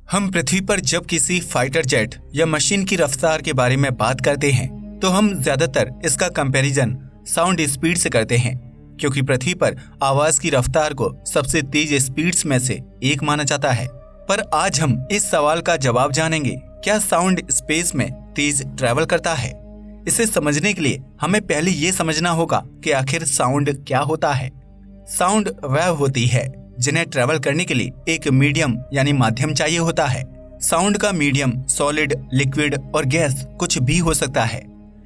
हम पृथ्वी पर जब किसी फाइटर जेट या मशीन की रफ्तार के बारे में बात करते हैं तो हम ज्यादातर इसका कंपैरिजन साउंड स्पीड से करते हैं, क्योंकि पृथ्वी पर आवाज की रफ्तार को सबसे तेज स्पीड्स में से एक माना जाता है। पर आज हम इस सवाल का जवाब जानेंगे, क्या साउंड स्पेस में तेज ट्रैवल करता है? इसे समझने के लिए हमें पहले ये समझना होगा कि आखिर साउंड क्या होता है। साउंड वेव होती है जिन्हें ट्रैवल करने के लिए एक मीडियम यानी माध्यम चाहिए होता है। साउंड का मीडियम सॉलिड, लिक्विड और गैस कुछ भी हो सकता है।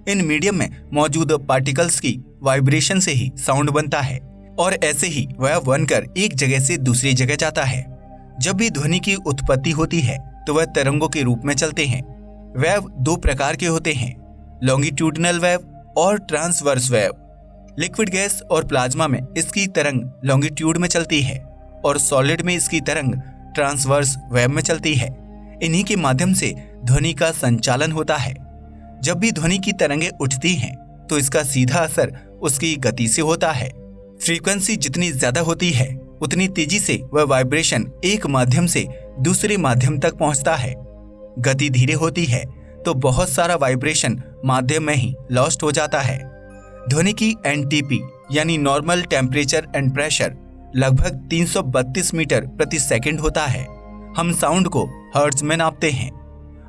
इन मीडियम में मौजूद पार्टिकल्स की वाइब्रेशन से ही साउंड बनता है और ऐसे ही वेव बनकर एक जगह से दूसरी जगह जाता है। जब भी ध्वनि की उत्पत्ति होती है तो वह तरंगों के रूप में चलते हैं। वेव दो प्रकार के होते हैं, लॉन्गिट्यूडिनल वेव और ट्रांसवर्स वेव। लिक्विड गैस और प्लाज्मा में इसकी तरंग लॉन्गिट्यूड में चलती है और सॉलिड में इसकी तरंग ट्रांसवर्स वेव में चलती है। इन्हीं के माध्यम से ध्वनि का संचालन होता है। जब भी ध्वनि की तरंगें उठती हैं तो इसका सीधा असर उसकी गति से होता है। फ्रीक्वेंसी जितनी ज्यादा होती है उतनी तेजी से वह वाइब्रेशन एक माध्यम से दूसरे माध्यम तक पहुंचता है। गति धीरे होती है तो बहुत सारा वाइब्रेशन माध्यम में ही लॉस्ट हो जाता है। ध्वनि की एनटीपी यानी नॉर्मल टेम्परेचर एंड प्रेशर लगभग 332 मीटर प्रति सेकंड होता है। हम साउंड को हर्ट्ज में नापते हैं।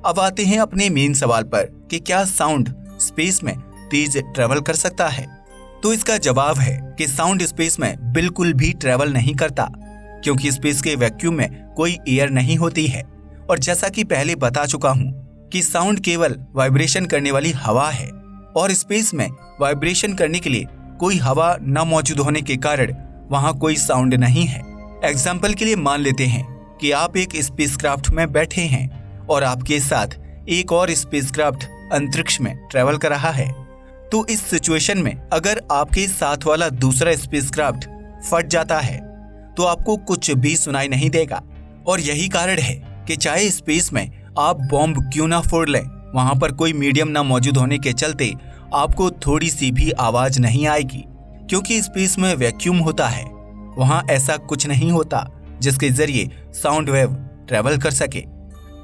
अब आते हैं अपने मेन सवाल पर कि क्या साउंड स्पेस में तेज ट्रैवल कर सकता है? तो इसका जवाब है कि साउंड स्पेस में बिल्कुल भी ट्रैवल नहीं करता, क्योंकि स्पेस के वैक्यूम में कोई एयर नहीं होती है। और जैसा कि पहले बता चुका हूँ कि साउंड केवल वाइब्रेशन करने वाली हवा है और स्पेस में वाइब्रेशन करने के लिए कोई हवा न मौजूद होने के कारण वहां कोई साउंड नहीं है। एग्जाम्पल के लिए मान लेते हैं कि आप एक स्पेसक्राफ्ट में बैठे हैं और आपके साथ एक और स्पेसक्राफ्ट अंतरिक्ष में ट्रैवल कर रहा है। तो इस सिचुएशन में अगर आपके साथ वाला दूसरा स्पेसक्राफ्ट फट जाता है तो आपको कुछ भी सुनाई नहीं देगा। और यही कारण है कि चाहे स्पेस में आप बॉम्ब क्यों ना फोड़ लें, वहां पर कोई मीडियम ना मौजूद होने के चलते आपको थोड़ी सी भी आवाज नहीं आएगी, क्योंकि स्पेस में वैक्यूम होता है। वहां ऐसा कुछ नहीं होता जिसके जरिए साउंड वेव ट्रैवल कर सके।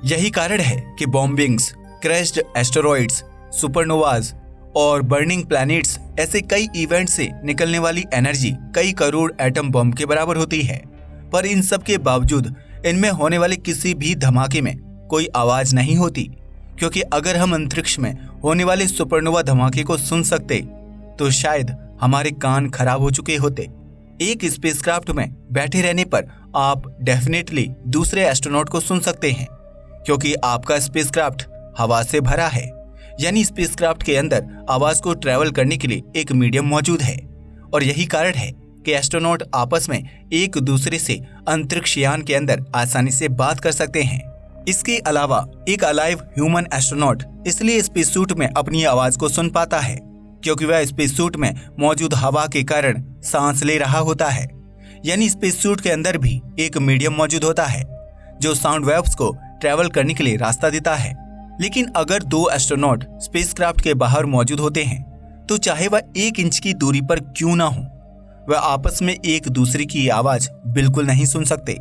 यही कारण है कि बॉम्बिंग्स, क्रैश्ड एस्टेरॉइड्स, सुपरनोवाज और बर्निंग प्लैनेट्स ऐसे कई इवेंट से निकलने वाली एनर्जी कई करोड़ एटम बम के बराबर होती है। पर इन सब के बावजूद इनमें होने वाले किसी भी धमाके में कोई आवाज नहीं होती, क्योंकि अगर हम अंतरिक्ष में होने वाले सुपरनोवा धमाके को सुन सकते तो शायद हमारे कान खराब हो चुके होते। एक स्पेसक्राफ्ट में बैठे रहने पर आप डेफिनेटली दूसरे एस्ट्रोनॉट को सुन सकते हैं, क्योंकि आपका स्पेसक्राफ्ट हवा से भरा है। यानी स्पेसक्राफ्ट के अंदर आवाज को ट्रैवल करने के लिए एक मीडियम मौजूद है। और यही कारण है कि एस्ट्रोनॉट आपस में एक दूसरे से अंतरिक्ष यान के अंदर आसानी से बात कर सकते हैं। इसके अलावा एक अलाइव ह्यूमन एस्ट्रोनॉट इसलिए स्पेस सूट में अपनी आवाज को सुन पाता है क्योंकि वह स्पेस सूट में मौजूद हवा के कारण सांस ले रहा होता है। यानी स्पेस सूट के अंदर भी एक मीडियम मौजूद होता है जो साउंड वेव्स को ट्रैवल करने के लिए रास्ता देता है। लेकिन अगर दो एस्ट्रोनॉट स्पेसक्राफ्ट के बाहर मौजूद होते हैं तो चाहे वह 1 इंच की दूरी पर क्यों ना हो, वह आपस में एक दूसरे की आवाज बिल्कुल नहीं सुन सकते,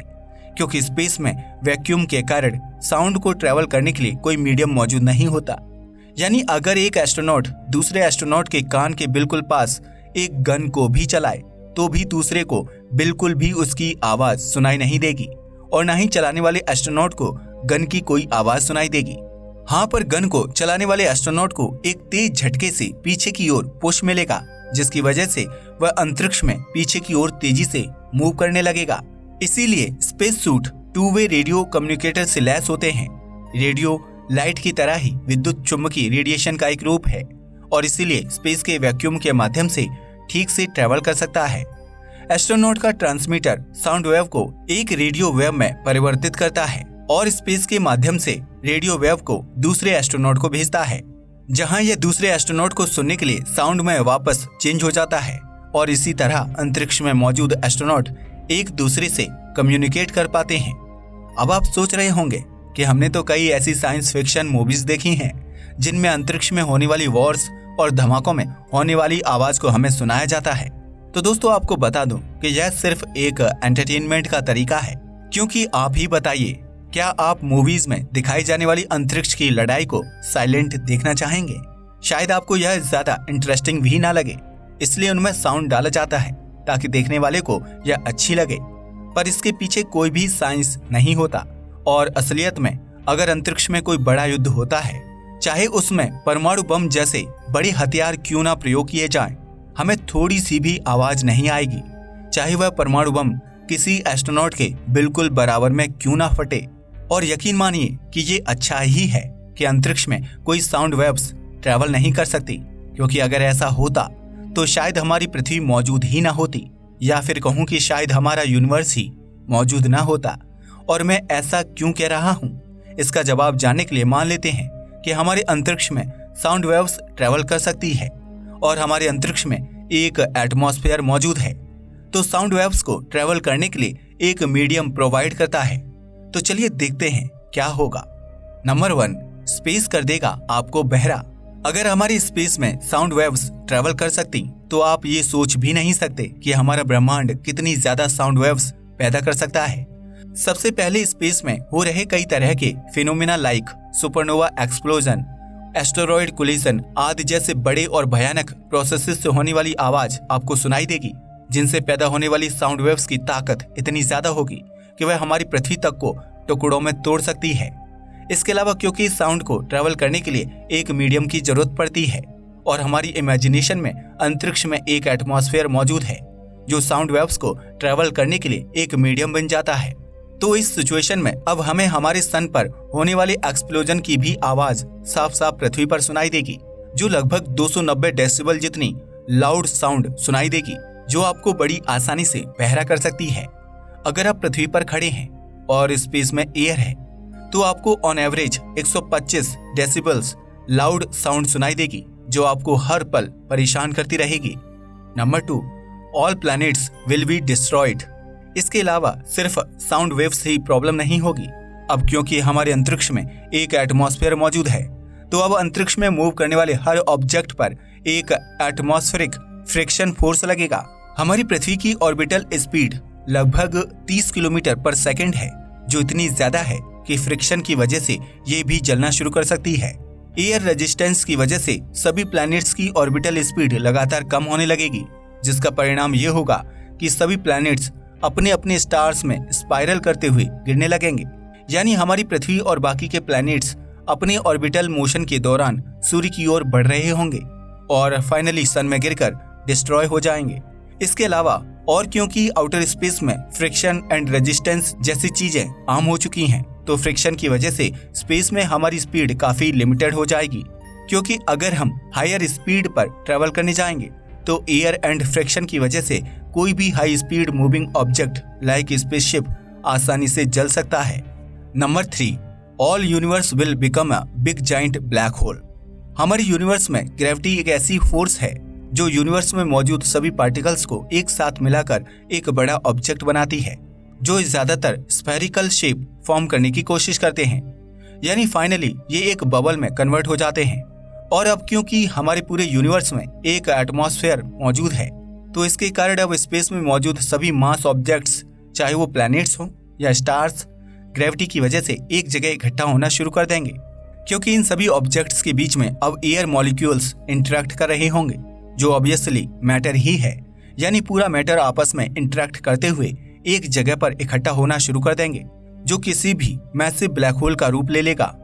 क्योंकि स्पेस में वैक्यूम के कारण साउंड को ट्रैवल करने के लिए कोई मीडियम मौजूद नहीं होता। यानी अगर एक एस्ट्रोनॉट दूसरे एस्ट्रोनॉट के कान के बिल्कुल पास एक गन को भी चलाए तो भी दूसरे को बिल्कुल भी उसकी आवाज सुनाई नहीं देगी और ना ही चलाने वाले एस्ट्रोनॉट को गन की कोई आवाज सुनाई देगी। हाँ, पर गन को चलाने वाले एस्ट्रोनॉट को एक तेज झटके से पीछे की ओर पुश मिलेगा, जिसकी वजह से वह अंतरिक्ष में पीछे की ओर तेजी से मूव करने लगेगा। इसीलिए स्पेस सूट 2 वे रेडियो कम्युनिकेटर से लैस होते हैं। रेडियो लाइट की तरह ही विद्युत चुंबकीय रेडिएशन का एक रूप है और इसीलिए स्पेस के वैक्यूम के माध्यम से ठीक से ट्रैवल कर सकता है। एस्ट्रोनॉट का ट्रांसमीटर साउंड वेव को एक रेडियो वेव में परिवर्तित करता है और स्पेस के माध्यम से रेडियो वेव को दूसरे एस्ट्रोनॉट को भेजता है, जहां यह दूसरे एस्ट्रोनॉट को सुनने के लिए साउंड में वापस चेंज हो जाता है। और इसी तरह अंतरिक्ष में मौजूद एस्ट्रोनॉट एक दूसरे से कम्युनिकेट कर पाते हैं। अब आप सोच रहे होंगे कि हमने तो कई ऐसी साइंस फिक्शन मूवीज देखी हैं जिनमें अंतरिक्ष में होने वाली वॉर्स और धमाकों में होने वाली आवाज को हमें सुनाया जाता है। तो दोस्तों, आपको बता दूं कि यह सिर्फ एक एंटरटेनमेंट का तरीका है, क्योंकि आप ही बताइए क्या आप मूवीज में दिखाई जाने वाली अंतरिक्ष की लड़ाई को साइलेंट देखना चाहेंगे? शायद आपको यह ज्यादा इंटरेस्टिंग भी ना लगे, इसलिए उनमें साउंड डाला जाता है ताकि देखने वाले को यह अच्छी लगे। पर इसके पीछे कोई भी साइंस नहीं होता और असलियत में अगर अंतरिक्ष में कोई बड़ा युद्ध होता है, चाहे उसमें परमाणु बम जैसे बड़े हथियार क्यों ना प्रयोग किए जाएं, हमें थोड़ी सी भी आवाज नहीं आएगी, चाहे वह परमाणु बम किसी एस्ट्रोनॉट के बिल्कुल बराबर में क्यों ना फटे। और यकीन मानिए कि ये अच्छा ही है कि अंतरिक्ष में कोई साउंड वेव्स ट्रैवल नहीं कर सकती, क्योंकि अगर ऐसा होता तो शायद हमारी पृथ्वी मौजूद ही ना होती, या फिर कहूं कि शायद हमारा यूनिवर्स ही मौजूद ना होता। और मैं ऐसा क्यों कह रहा हूं, इसका जवाब जानने के लिए मान लेते हैं कि हमारे अंतरिक्ष में साउंड वेव्स ट्रैवल कर सकती है और हमारे अंतरिक्ष में एक एटमॉस्फेयर मौजूद है, तो साउंड वेव्स को ट्रैवल करने के लिए एक मीडियम प्रोवाइड करता है। तो चलिए देखते हैं क्या होगा। नंबर 1, स्पेस कर देगा आपको बहरा। अगर हमारी स्पेस में साउंड वेव्स ट्रैवल कर सकती तो आप ये सोच भी नहीं सकते कि हमारा ब्रह्मांड कितनी ज्यादा साउंड वेव्स पैदा कर सकता है। सबसे पहले स्पेस में हो रहे कई तरह के phenomena like supernova explosion, asteroid collision आदि जैसे बड़े और भयानक प्रोसेसेस से होने वाली आवाज आपको सुनाई देगी, जिनसे पैदा होने वाली साउंड वेव्स की ताकत इतनी ज्यादा होगी कि वह हमारी पृथ्वी तक को टुकड़ों में तोड़ सकती है। इसके अलावा क्योंकि इस साउंड को ट्रैवल करने के लिए एक मीडियम की जरूरत पड़ती है और हमारी इमेजिनेशन में अंतरिक्ष में एक एटमॉस्फेयर मौजूद है जो साउंड वेव्स को ट्रैवल करने के लिए एक मीडियम बन जाता है, तो इस सिचुएशन में अब हमें हमारे सन पर होने वाले एक्सप्लोजन की भी आवाज साफ साफ पृथ्वी पर सुनाई देगी, जो लगभग 290 डेसिबल जितनी लाउड साउंड सुनाई देगी, जो आपको बड़ी आसानी से बहरा कर सकती है। अगर आप पृथ्वी पर खड़े हैं और स्पेस में एयर है तो आपको on average 125 decibels loud sound सुनाई देगी, जो आपको हर पल परेशान करती रहेगी। Number 2, all planets will be destroyed. इसके अलावा सिर्फ साउंड वेव्स ही प्रॉब्लम नहीं होगी। अब क्योंकि हमारे अंतरिक्ष में एक एटमॉस्फेयर मौजूद है, तो अब अंतरिक्ष में मूव करने वाले हर ऑब्जेक्ट पर एक एटमॉस्फेरिक फ्रिक्शन फोर्स लगेगा। हमारी पृथ्वी की ऑर्बिटल स्पीड लगभग 30 किलोमीटर पर सेकंड है, जो इतनी ज्यादा है कि फ्रिक्शन की वजह से ये भी जलना शुरू कर सकती है। एयर रेजिस्टेंस की वजह से सभी प्लैनेट्स की ऑर्बिटल स्पीड लगातार कम होने लगेगी, जिसका परिणाम ये होगा कि सभी प्लैनेट्स अपने अपने स्टार्स में स्पाइरल करते हुए गिरने लगेंगे। यानी हमारी पृथ्वी और बाकी के प्लैनेट्स अपने ऑर्बिटल मोशन के दौरान सूर्य की ओर बढ़ रहे होंगे और फाइनली सन में गिरकर डिस्ट्रॉय हो जाएंगे। इसके अलावा और क्योंकि आउटर स्पेस में फ्रिक्शन एंड रेजिस्टेंस जैसी चीजें आम हो चुकी हैं, तो फ्रिक्शन की वजह से स्पेस में हमारी स्पीड काफी लिमिटेड हो जाएगी, क्योंकि अगर हम हायर स्पीड पर ट्रेवल करने जाएंगे तो एयर एंड फ्रिक्शन की वजह से कोई भी high speed moving object like spaceship आसानी से जल सकता है। Number 3, all universe will become a big giant black hole. हमारे यूनिवर्स में ग्रेविटी एक ऐसी फोर्स है जो यूनिवर्स में मौजूद सभी पार्टिकल्स को एक साथ मिलाकर एक बड़ा ऑब्जेक्ट बनाती है, जो ज्यादातर स्फेरिकल शेप फॉर्म करने की कोशिश करते हैं। यानी फाइनली ये एक बबल में कन्वर्ट हो जाते हैं। और अब क्योंकि हमारे पूरे यूनिवर्स में एक एटमॉस्फेयर मौजूद है, तो इसके कारण अब स्पेस में मौजूद सभी मास ऑब्जेक्ट्स, चाहे वो प्लैनेट्स हो या स्टार्स, ग्रेविटी की वजह से एक जगह इकट्ठा होना शुरू कर देंगे, क्योंकि इन सभी ऑब्जेक्ट्स के बीच में अब एयर मॉलिक्यूल्स इंटरेक्ट कर रहे होंगे, जो ऑब्वियसली मैटर ही है। यानी पूरा मैटर आपस में इंटरेक्ट करते हुए एक जगह पर इकट्ठा होना शुरू कर देंगे, जो किसी भी मैसिव ब्लैक होल का रूप ले लेगा।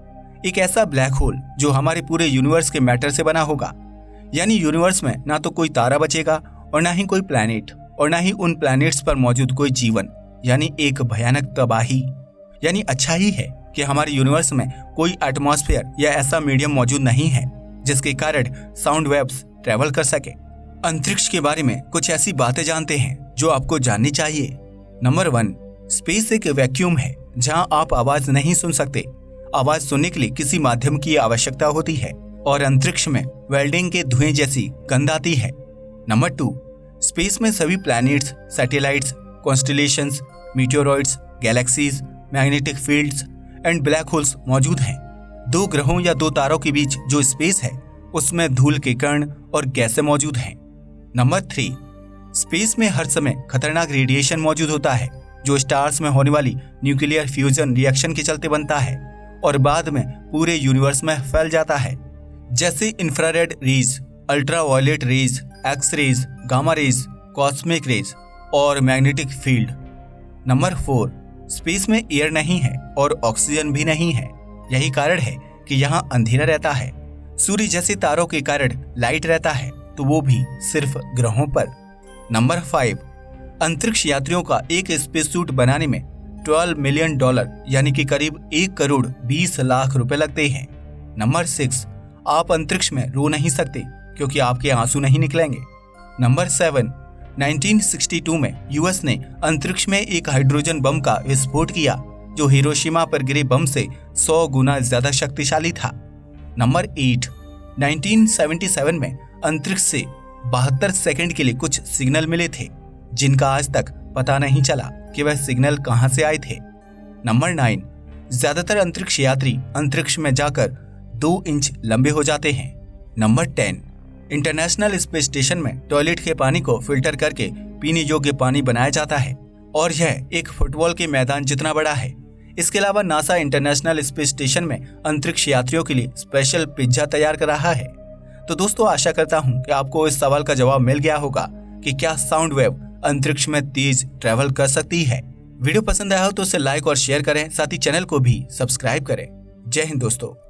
एक ऐसा ब्लैक होल जो हमारे पूरे यूनिवर्स के मैटर से बना होगा। यानी यूनिवर्स में ना तो कोई तारा बचेगा और ना ही कोई प्लैनेट, और ना ही उन प्लैनेट्स पर मौजूद कोई जीवन, यानी एक भयानक तबाही। यानी अच्छा ही है कि हमारे यूनिवर्स में कोई एटमॉस्फेयर या ऐसा मीडियम मौजूद नहीं है जिसके कारण साउंड वेव्स ट्रैवल कर सके। अंतरिक्ष के बारे में कुछ ऐसी बातें जानते हैं जो आपको जाननी चाहिए। नंबर 1, स्पेस एक वैक्यूम है जहां आप आवाज नहीं सुन सकते। आवाज सुनने के लिए किसी माध्यम की आवश्यकता होती है और अंतरिक्ष में वेल्डिंग के धुएं जैसी गंध आती है। नंबर 2, स्पेस में सभी planets, satellites, constellations, meteoroids, galaxies, magnetic fields and black holes मौजूद हैं। 2 ग्रहों या 2 तारों के बीच जो स्पेस है उसमें धूल के कण और गैसें मौजूद हैं। नंबर 3, स्पेस में हर समय खतरनाक रेडिएशन मौजूद होता है, जो स्टार्स में होने वाली न्यूक्लियर फ्यूजन रिएक्शन के चलते बनता है और बाद में पूरे यूनिवर्स में फैल जाता है, जैसे infrared rays, ultraviolet rays, X rays, gamma rays, cosmic rays और मैग्नेटिक फील्ड। नंबर 4, स्पेस में एयर नहीं है और ऑक्सीजन भी नहीं है। यही कारण है कि यहाँ अंधेरा रहता है। सूर्य जैसे तारों के कारण लाइट रहता है, तो वो भी सिर्फ ग्रहों पर। नंबर 5, अंतरिक्ष यात्रियों का एक स्पेस सूट बनाने में $12 मिलियन यानी कि करीब 1 करोड़ 20 लाख रुपए लगते हैं। नंबर 6, आप अंतरिक्ष में रो नहीं सकते क्योंकि आपके आंसू नहीं निकलेंगे। नंबर 7, 1962 में यूएस ने अंतरिक्ष में एक हाइड्रोजन बम का विस्फोट किया जो हिरोशिमा पर गिरे बम से 100 गुना ज्यादा शक्तिशाली था। नंबर 8, 1977 में अंतरिक्ष से 72 सेकंड के लिए कुछ सिग्नल मिले थे जिनका आज तक पता नहीं चला कि वह सिग्नल कहां से आए थे। नंबर 9, ज्यादातर अंतरिक्ष यात्री अंतरिक्ष में जाकर 2 इंच लंबे हो जाते हैं। नंबर 10, इंटरनेशनल स्पेस स्टेशन में टॉयलेट के पानी को फिल्टर करके पीने योग्य पानी बनाया जाता है और यह एक फुटबॉल के मैदान जितना बड़ा है। इसके अलावा नासा इंटरनेशनल स्पेस स्टेशन में अंतरिक्ष यात्रियों के लिए स्पेशल पिज्जा तैयार कर रहा है। तो दोस्तों, आशा करता हूँ कि आपको इस सवाल का जवाब मिल गया होगा कि क्या साउंड वेव अंतरिक्ष में तेज ट्रैवल कर सकती है। वीडियो पसंद आया हो तो उसे लाइक और शेयर करें, साथ ही चैनल को भी सब्सक्राइब करें। जय हिंद दोस्तों।